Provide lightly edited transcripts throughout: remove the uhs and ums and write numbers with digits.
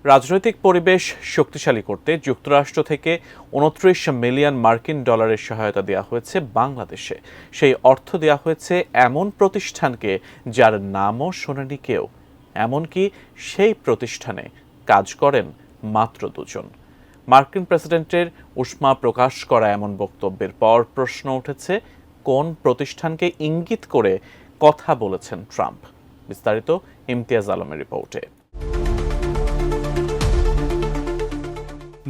রাজনৈতিক পরিবেশ শক্তিশালী করতে যুক্তরাষ্ট্র থেকে ২৯ মিলিয়ন মার্কিন ডলারের সহায়তা দেওয়া হয়েছে বাংলাদেশে। সেই অর্থ দেওয়া হয়েছে এমন প্রতিষ্ঠানকে যার নামও শোনেনি কেউ। এমনকি সেই প্রতিষ্ঠানে কাজ করেন মাত্র ২ জন। মার্কিন প্রেসিডেন্টের উষ্মা প্রকাশ করা এমন বক্তব্যের পর প্রশ্ন উঠেছে, কোন প্রতিষ্ঠানকে ইঙ্গিত করে কথা বলেছেন ট্রাম্প? বিস্তারিত ইমতিয়াজ আলমের রিপোর্টে।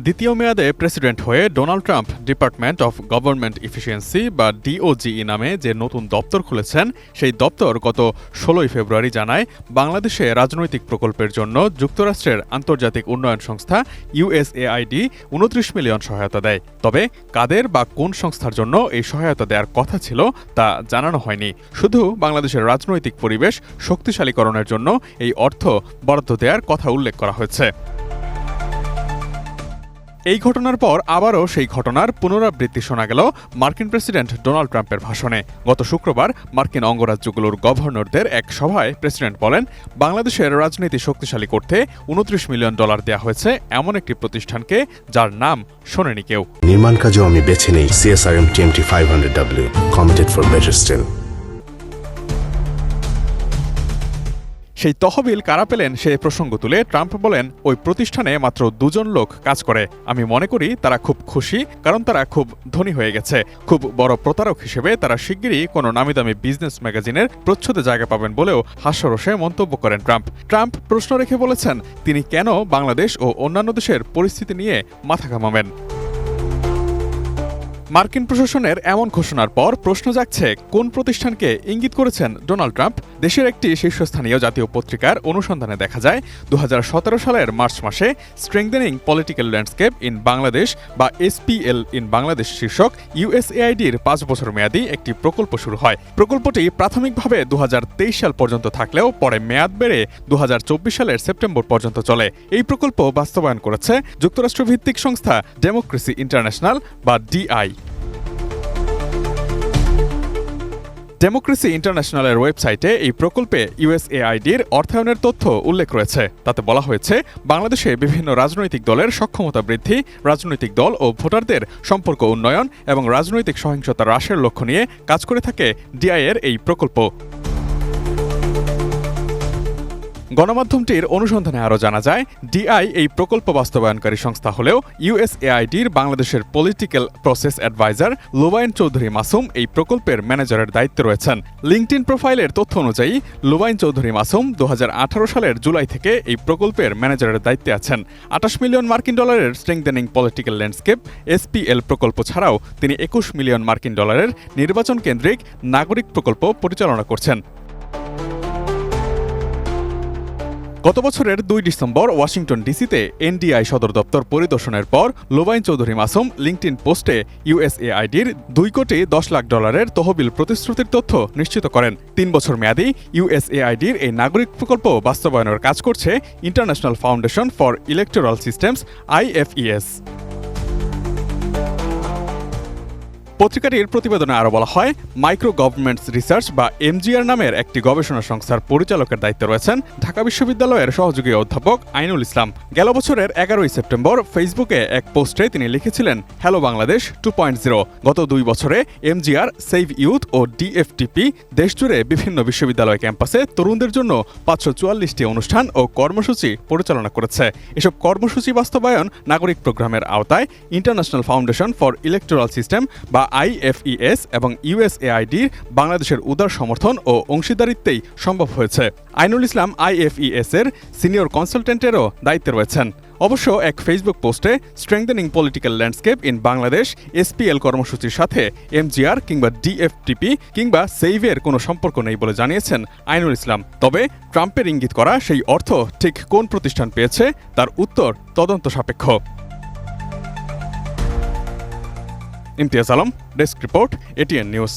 দ্বিতীয় মেয়াদে প্রেসিডেন্ট হয়ে Donald Trump department of government efficiency বা ডিওজিই নামে যে নতুন দপ্তর খুলেছেন, সেই দপ্তর গত ১৬ ফেব্রুয়ারি জানায় বাংলাদেশে রাজনৈতিক প্রকল্পের জন্য যুক্তরাষ্ট্রের আন্তর্জাতিক উন্নয়ন সংস্থা ইউএসএআইডি ২৯ মিলিয়ন সহায়তা দেয়। তবে কাদের বা কোন সংস্থার জন্য এই সহায়তা দেওয়ার কথা ছিল তা জানানো হয়নি। শুধু বাংলাদেশের রাজনৈতিক পরিবেশ শক্তিশালীকরণের জন্য এই অর্থ বরাদ্দ দেওয়ার কথা উল্লেখ করা হয়েছে। এই ঘটনার পর আবারও সেই ঘটনার পুনরাবৃত্তি শোনা গেল মার্কিন প্রেসিডেন্ট ডোনাল্ড ট্রাম্পের ভাষণে। গত শুক্রবার মার্কিন অঙ্গরাজ্যগুলোর গভর্নরদের এক সভায় প্রেসিডেন্ট বলেন, বাংলাদেশের রাজনীতি শক্তিশালী করতে ২৯ মিলিয়ন ডলার দেওয়া হয়েছে এমন একটি প্রতিষ্ঠানকে যার নাম শোনেনি কেউ। নির্মাণ কাজেও আমি বেছে নেই CSRM TMT 500W, committed for better still। সেই তহবিল কারা পেলেন সে প্রসঙ্গ তুলে ট্রাম্প বলেন, ওই প্রতিষ্ঠানে মাত্র ২ জন লোক কাজ করে। আমি মনে করি তারা খুব খুশি, কারণ তারা খুব ধনী হয়ে গেছে। খুব বড় প্রতারক হিসেবে তারা শিগগিরই কোনো নামিদামি বিজনেস ম্যাগাজিনের প্রচ্ছদে জায়গা পাবেন বলেও হাস্যরসে মন্তব্য করেন ট্রাম্প প্রশ্ন রেখে বলেছেন, তিনি কেন বাংলাদেশ ও অন্যান্য দেশের পরিস্থিতি নিয়ে মাথা ঘামাবেন। মার্কিন প্রশাসনের এমন ঘোষণার পর প্রশ্ন জাগছে, কোন প্রতিষ্ঠানকে ইঙ্গিত করেছেন ডোনাল্ড ট্রাম্প? দেশের একটি শীর্ষস্থানীয় জাতীয় পত্রিকার অনুসন্ধানে দেখা যায় ২০১৭ সালের মার্চ মাসে strengthening political landscape in Bangladesh বা SPL ইন বাংলাদেশ শীর্ষক ইউএসএআইডির ৫ বছর মেয়াদী একটি প্রকল্প শুরু হয়। প্রকল্পটি প্রাথমিকভাবে ২০২৩ সাল পর্যন্ত থাকলেও পরে মেয়াদ বেড়ে ২০২৪ সালের সেপ্টেম্বর পর্যন্ত চলে। এই প্রকল্প বাস্তবায়ন করেছে যুক্তরাষ্ট্রভিত্তিক সংস্থা ডেমোক্রেসি ইন্টারন্যাশনাল বা DI। ডেমোক্রেসি ইন্টারন্যাশনালের ওয়েবসাইটে এই প্রকল্পে ইউএসএআইডির অর্থায়নের তথ্য উল্লেখ রয়েছে। তাতে বলা হয়েছে, বাংলাদেশে বিভিন্ন রাজনৈতিক দলের সক্ষমতা বৃদ্ধি, রাজনৈতিক দল ও ভোটারদের সম্পর্ক উন্নয়ন এবং রাজনৈতিক সহিংসতা হ্রাসের লক্ষ্য নিয়ে কাজ করে থাকে DI এর এই প্রকল্প। গণমাধ্যমটির অনুসন্ধানে আরও জানা যায়, DI এই প্রকল্প বাস্তবায়নকারী সংস্থা হলেও ইউএসএআইডির বাংলাদেশের political process adviser Lubain Chowdhury Masum এই প্রকল্পের ম্যানেজারের দায়িত্বে রয়েছেন। লিঙ্কডইন প্রোফাইলের তথ্য অনুযায়ী লুবাইন চৌধুরী মাসুম ২০১৮ সালের জুলাই থেকে এই প্রকল্পের ম্যানেজারের দায়িত্বে আছেন। ২৮ মিলিয়ন মার্কিন ডলারের স্ট্রেংথেনিং পলিটিক্যাল ল্যান্ডস্কেপ SPL প্রকল্প ছাড়াও তিনি ২১ মিলিয়ন মার্কিন ডলারের নির্বাচন কেন্দ্রিক নাগরিক প্রকল্প পরিচালনা করছেন। গত বছরের ২ ডিসেম্বর ওয়াশিংটন ডিসিতে NDI সদর দপ্তর পরিদর্শনের পর লুবাইন চৌধুরী মাসুম লিঙ্কডইন পোস্টে ইউএসএআইডির ২ কোটি ১০ লাখ ডলারের তহবিল প্রতিশ্রুতির তথ্য নিশ্চিত করেন। ৩ বছর মেয়াদী ইউএসএআইডির এই নাগরিক প্রকল্প বাস্তবায়নের কাজ করছে international foundation for electoral systems IFES। পত্রিকাটির প্রতিবেদনে আরও বলা হয়, মাইক্রো গভর্নমেন্টস রিসার্চ বা MGR নামের একটি গবেষণা সংস্থার পরিচালকের দায়িত্বে রয়েছেন ঢাকা বিশ্ববিদ্যালয়ের সহযোগী অধ্যাপক আইনুল ইসলাম। গেল বছরের ১১ সেপ্টেম্বর ফেসবুকে এক পোস্টে তিনি লিখেছিলেন, হ্যালো বাংলাদেশ 2.0। গত ২ বছরে MGR, সেভ ইউথ ও DFTP দেশজুড়ে বিভিন্ন বিশ্ববিদ্যালয় ক্যাম্পাসে তরুণদের জন্য ৫৪৪টি অনুষ্ঠান ও কর্মসূচি পরিচালনা করেছে। এসব কর্মসূচি বাস্তবায়ন নাগরিক প্রোগ্রামের আওতায় international foundation for electoral system বা IFES এবং ইউএসএআইডির বাংলাদেশের উদার সমর্থন ও অংশীদারিত্বেই সম্ভব হয়েছে। আইনুল ইসলাম IFES এর সিনিয়র কনসালটেন্টেরও দায়িত্বে রয়েছেন। অবশ্য এক ফেসবুক পোস্টে strengthening political landscape in Bangladesh SPL কর্মসূচির সাথে MGR কিংবা DFTP কিংবা সেইভের কোনো সম্পর্ক নেই বলে জানিয়েছেন আইনুল ইসলাম। তবে ট্রাম্পের ইঙ্গিত করা সেই অর্থ ঠিক কোন প্রতিষ্ঠান পেয়েছে তার উত্তর তদন্ত সাপেক্ষ। Imtiaz Alam, desk report, ATN news.